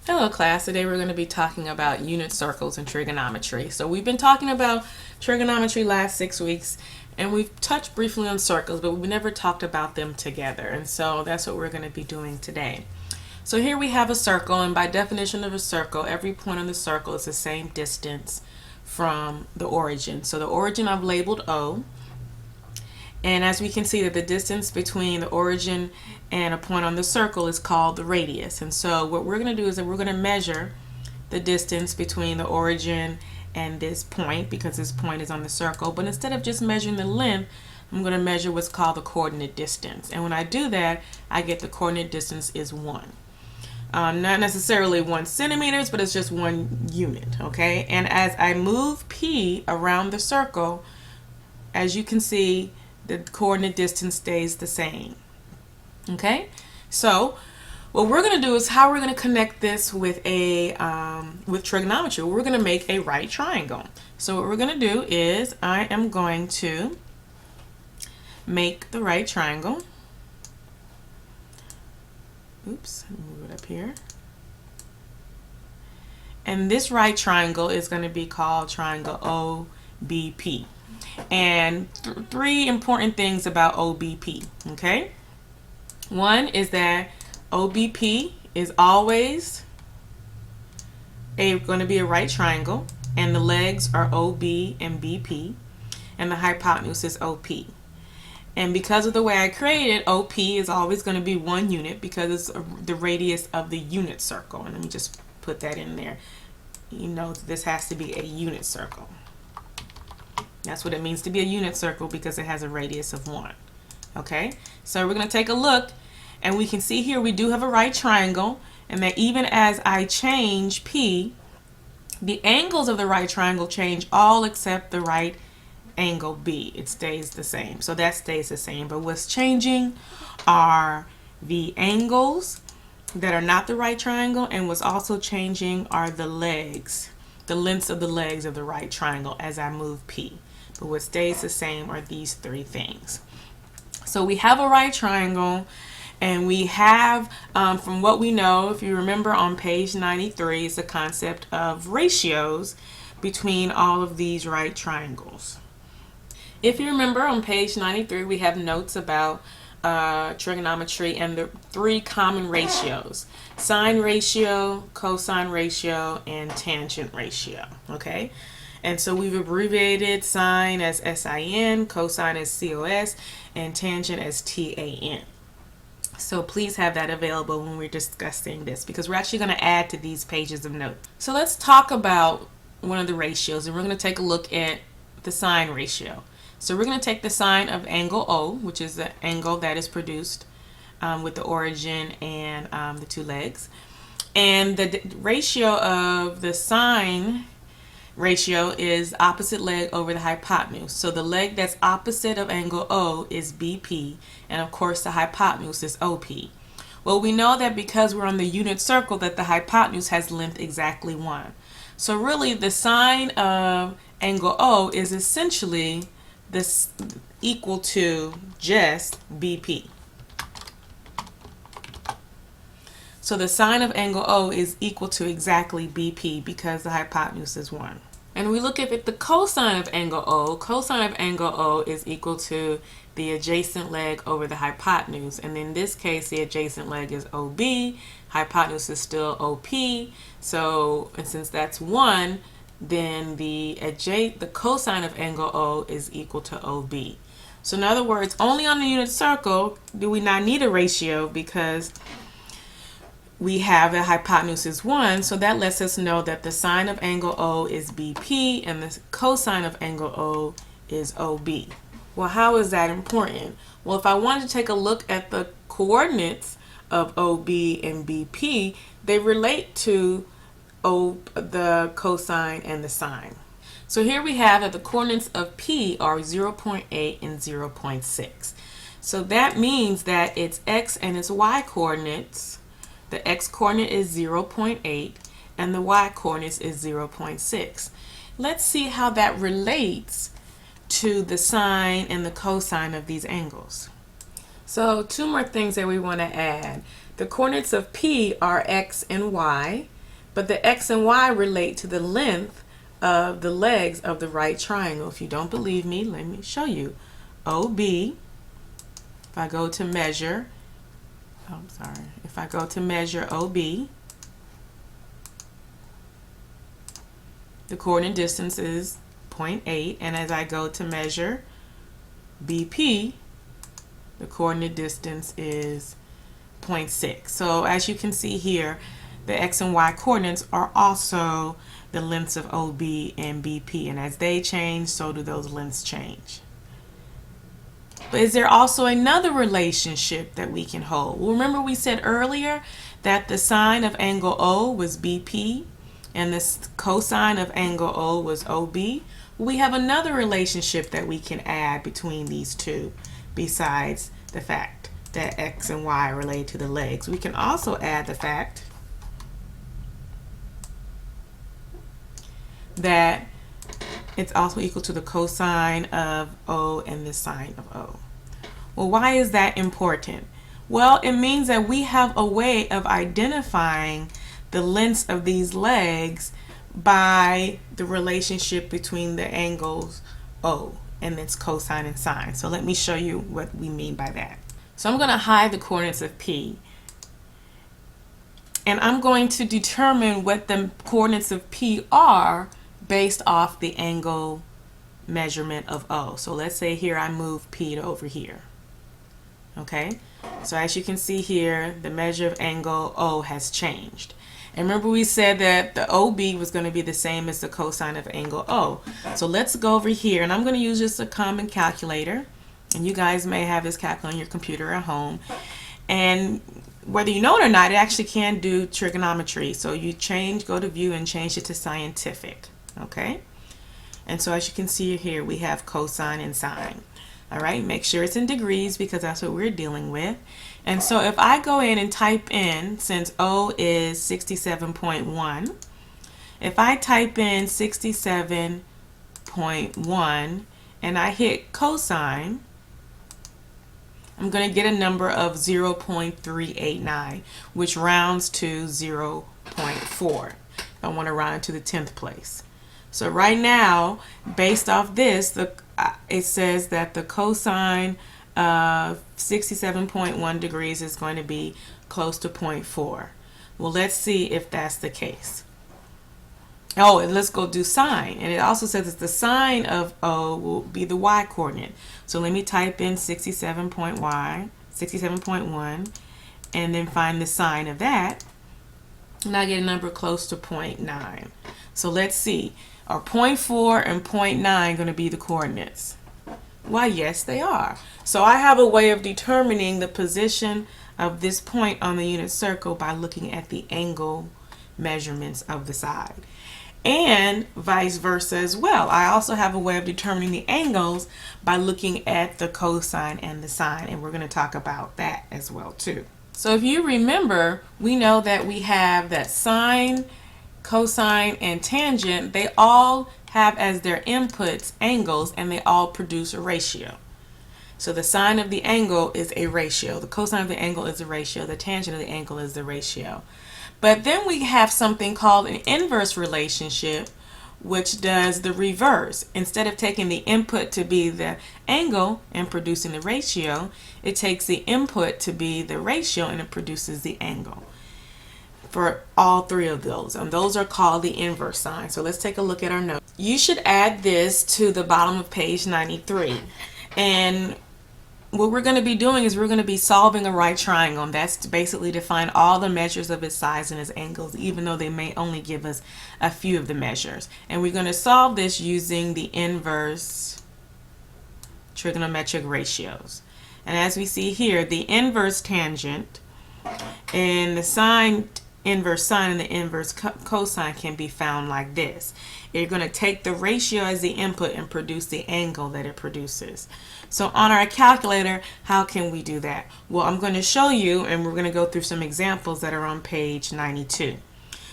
Hello class, today we're going to be talking about unit circles and trigonometry. So we've been talking about trigonometry last 6 weeks and we've touched briefly on circles, but we've never talked about them together, and so that's what we're going to be doing today. So here we have a circle, and by definition of a circle, every point on the circle is the same distance from the origin. So the origin I've labeled O, and as we can see that the distance between the origin and a point on the circle is called the radius. And so what we're going to do is that we're going to measure the distance between the origin and this point, because this point is on the circle. But instead of just measuring the length, I'm going to measure what's called the coordinate distance. And when I do that, I get the coordinate distance is 1. Not necessarily 1 centimeters, but it's just 1 unit, okay? And as I move P around the circle, as you can see, the coordinate distance stays the same. Okay, so what we're going to do is how we're going to connect this with with trigonometry. We're going to make a right triangle. So what we're going to do is I am going to make the right triangle. Oops, move it up here. And this right triangle is going to be called triangle OBP. And three important things about OBP, okay? One is that OBP is always going to be a right triangle, and the legs are OB and BP, and the hypotenuse is OP. And because of the way I created, OP is always going to be 1 unit because it's the radius of the unit circle. And let me just put that in there. You know, this has to be a unit circle. That's what it means to be a unit circle, because it has a radius of 1. Okay, so we're going to take a look, and we can see here we do have a right triangle, and that even as I change P, the angles of the right triangle change all except the right angle B. It stays the same. So that stays the same. But what's changing are the angles that are not the right triangle, and what's also changing are the legs, the lengths of the legs of the right triangle as I move P. But what stays the same are these 3 things. So we have a right triangle, and we have, from what we know, if you remember on page 93, it's the concept of ratios between all of these right triangles. If you remember on page 93, we have notes about trigonometry and the 3 common ratios: sine ratio, cosine ratio, and tangent ratio. Okay, and so we've abbreviated sine as SIN, cosine as COS, and tangent as TAN. So please have that available when we're discussing this, because we're actually going to add to these pages of notes. So let's talk about one of the ratios, and we're going to take a look at the sine ratio. So we're going to take the sine of angle O, which is the angle that is produced with the origin and the 2 legs. And the ratio of the sine ratio is opposite leg over the hypotenuse. So the leg that's opposite of angle O is BP, and of course the hypotenuse is OP. Well, we know that because we're on the unit circle that the hypotenuse has length exactly 1. So really the sine of angle O is essentially this equal to just BP. So the sine of angle O is equal to exactly BP because the hypotenuse is 1. And we look at the cosine of angle O. Cosine of angle O is equal to the adjacent leg over the hypotenuse. And in this case, the adjacent leg is OB. Hypotenuse is still OP. So, and since that's 1, then the cosine of angle O is equal to OB. So in other words, only on the unit circle do we not need a ratio, because we have the hypotenuse is 1, so that lets us know that the sine of angle O is BP and the cosine of angle O is OB. Well, how is that important? Well, if I wanted to take a look at the coordinates of OB and BP, they relate to the cosine and the sine. So here we have that the coordinates of P are 0.8 and 0.6. So that means that its x and its y coordinates, the x coordinate is 0.8 and the y coordinate is 0.6. Let's see how that relates to the sine and the cosine of these angles. So 2 more things that we want to add. The coordinates of P are x and y, but the x and y relate to the length of the legs of the right triangle. If you don't believe me, let me show you. OB, if I go to measure, if I go to measure OB, the coordinate distance is 0.8, and as I go to measure BP, the coordinate distance is 0.6. So as you can see here, the x and y coordinates are also the lengths of OB and BP, and as they change, so do those lengths change. But is there also another relationship that we can hold? Well, remember we said earlier that the sine of angle O was BP and the cosine of angle O was OB. We have another relationship that we can add between these two besides the fact that x and y are related to the legs. We can also add the fact that it's also equal to the cosine of O and the sine of O. Well, why is that important? Well, it means that we have a way of identifying the lengths of these legs by the relationship between the angles O and its cosine and sine. So let me show you what we mean by that. So I'm going to hide the coordinates of P, and I'm going to determine what the coordinates of P are based off the angle measurement of O. So let's say here I move P to over here. Okay, so as you can see here, the measure of angle O has changed. And remember we said that the OB was going to be the same as the cosine of angle O. So let's go over here, and I'm going to use just a common calculator. And you guys may have this calculator on your computer at home. And whether you know it or not, it actually can do trigonometry. So you go to view and change it to scientific. Okay? And so as you can see here, we have cosine and sine. All right, make sure it's in degrees because that's what we're dealing with. And so if I go in and type in, since O is 67.1, if I type in 67.1 and I hit cosine, I'm going to get a number of 0.389, which rounds to 0.4. I want to round it to the 10th place. So right now, based off this, it says that the cosine of 67.1 degrees is going to be close to 0.4. Well, let's see if that's the case. Oh, and let's go do sine. And it also says that the sine of O will be the y coordinate. So let me type in 67.1 and then find the sine of that. And I get a number close to 0.9. So let's see. Are 0.4 and 0.9 going to be the coordinates? Why, yes, they are. So I have a way of determining the position of this point on the unit circle by looking at the angle measurements of the side. And vice versa as well. I also have a way of determining the angles by looking at the cosine and the sine, and we're going to talk about that as well too. So if you remember, we know that we have that sine, cosine, and tangent. They all have as their inputs angles, and they all produce a ratio. So the sine of the angle is a ratio, the cosine of the angle is a ratio, the tangent of the angle is the ratio. But then we have something called an inverse relationship, which does the reverse. Instead of taking the input to be the angle and producing the ratio, it takes the input to be the ratio and it produces the angle. For all three of those, and those are called the inverse sign. So let's take a look at our notes. You should add this to the bottom of page 93. And what we're going to be doing is we're going to be solving a right triangle, and that's basically to find all the measures of its sides and its angles, even though they may only give us a few of the measures. And we're going to solve this using the inverse trigonometric ratios. And as we see here, the inverse tangent and the sine, inverse sine, and the inverse cosine can be found like this. You're going to take the ratio as the input and produce the angle that it produces. So on our calculator, how can we do that? Well, I'm going to show you, and we're going to go through some examples that are on page 92.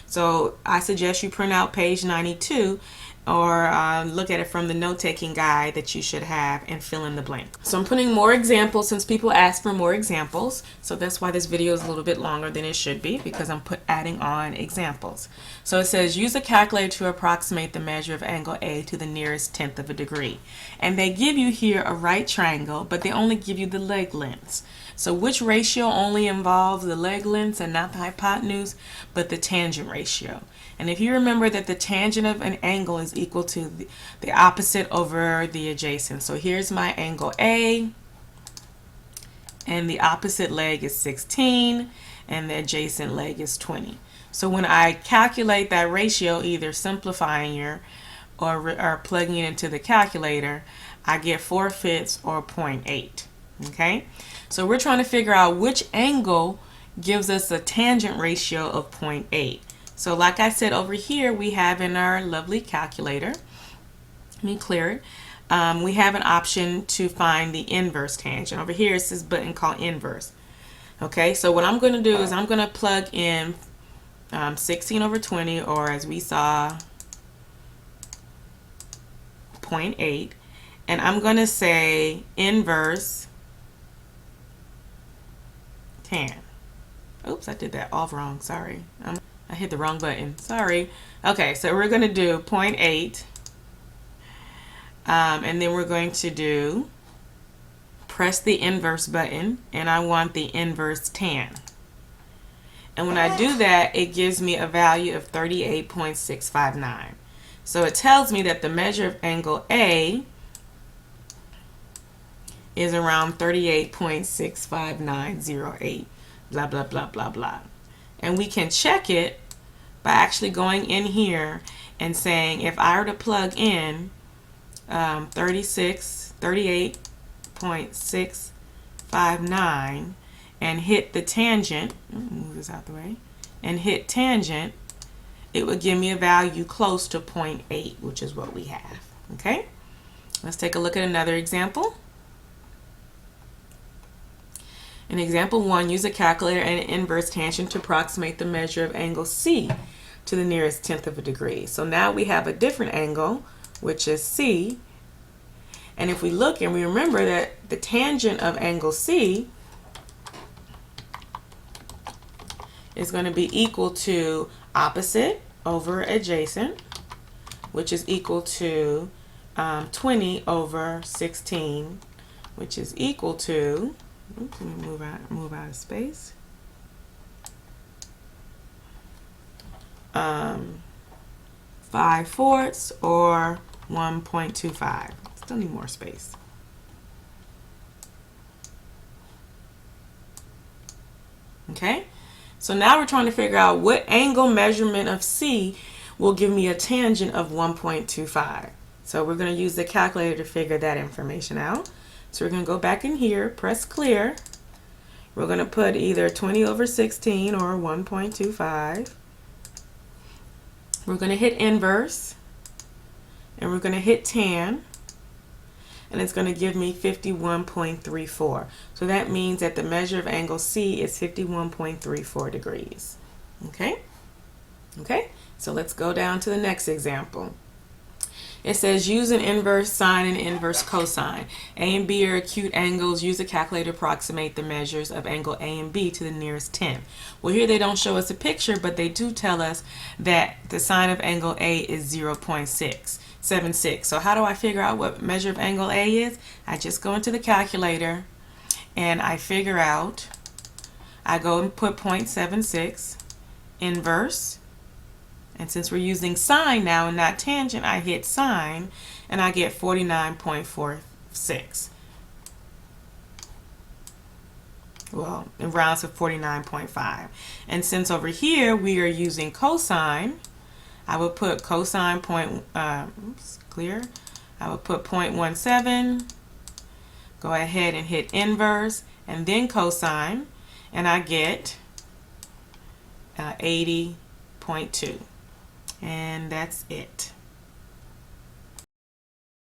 So I suggest you print out page 92 or look at it from the note-taking guide that you should have and fill in the blank. So I'm putting more examples since people ask for more examples. So that's why this video is a little bit longer than it should be, because I'm adding on examples. So it says use a calculator to approximate the measure of angle A to the nearest tenth of a degree. And they give you here a right triangle, but they only give you the leg lengths. So which ratio only involves the leg lengths and not the hypotenuse, but the tangent ratio? And if you remember that the tangent of an angle is equal to the opposite over the adjacent. So here's my angle A, and the opposite leg is 16, and the adjacent leg is 20. So when I calculate that ratio, either simplifying it or plugging it into the calculator, I get 4/5 or 0.8. Okay? So we're trying to figure out which angle gives us a tangent ratio of 0.8. So like I said, over here we have in our lovely calculator, let me clear it, we have an option to find the inverse tangent. Over here it's this button called inverse. Okay, so what I'm going to do is I'm going to plug in 16 over 20, or as we saw, 0.8, and I'm going to say inverse tan. Oops, I did that all wrong, sorry. I hit the wrong button. Sorry. Okay, so we're going to do 0.8. And then we're going to press the inverse button, and I want the inverse tan. And when I do that, it gives me a value of 38.659. So it tells me that the measure of angle A is around 38.65908, blah, blah, blah, blah, blah. And we can check it by actually going in here and saying, if I were to plug in 38.659 and hit the tangent, move this out the way, and hit tangent, it would give me a value close to 0.8, which is what we have. Okay? Let's take a look at another example. In example 1, use a calculator and an inverse tangent to approximate the measure of angle C to the nearest tenth of a degree. So now we have a different angle, which is C. And if we look and we remember that the tangent of angle C is going to be equal to opposite over adjacent, which is equal to 20 over 16, which is equal to, oops, let me move out of space. 5/4 or 1.25. Still need more space. Okay, so now we're trying to figure out what angle measurement of C will give me a tangent of 1.25. So we're going to use the calculator to figure that information out. So we're going to go back in here, press clear. We're going to put either 20 over 16 or 1.25. We're going to hit inverse, and we're going to hit tan, and it's going to give me 51.34. So that means that the measure of angle C is 51.34 degrees. Okay? Okay, so let's go down to the next example. It says use an inverse sine and inverse cosine. A and B are acute angles. Use a calculator to approximate the measures of angle A and B to the nearest tenth. Well, here they don't show us a picture, but they do tell us that the sine of angle A is 0.676. So how do I figure out what measure of angle A is? I just go into the calculator and I figure out, I go and put 0.76, inverse, and since we're using sine now and not tangent, I hit sine, and I get 49.46. Well, it rounds to 49.5. And since over here we are using cosine, I would put cosine clear. I would put 0.17, go ahead and hit inverse, and then cosine, and I get 80.2. And that's it.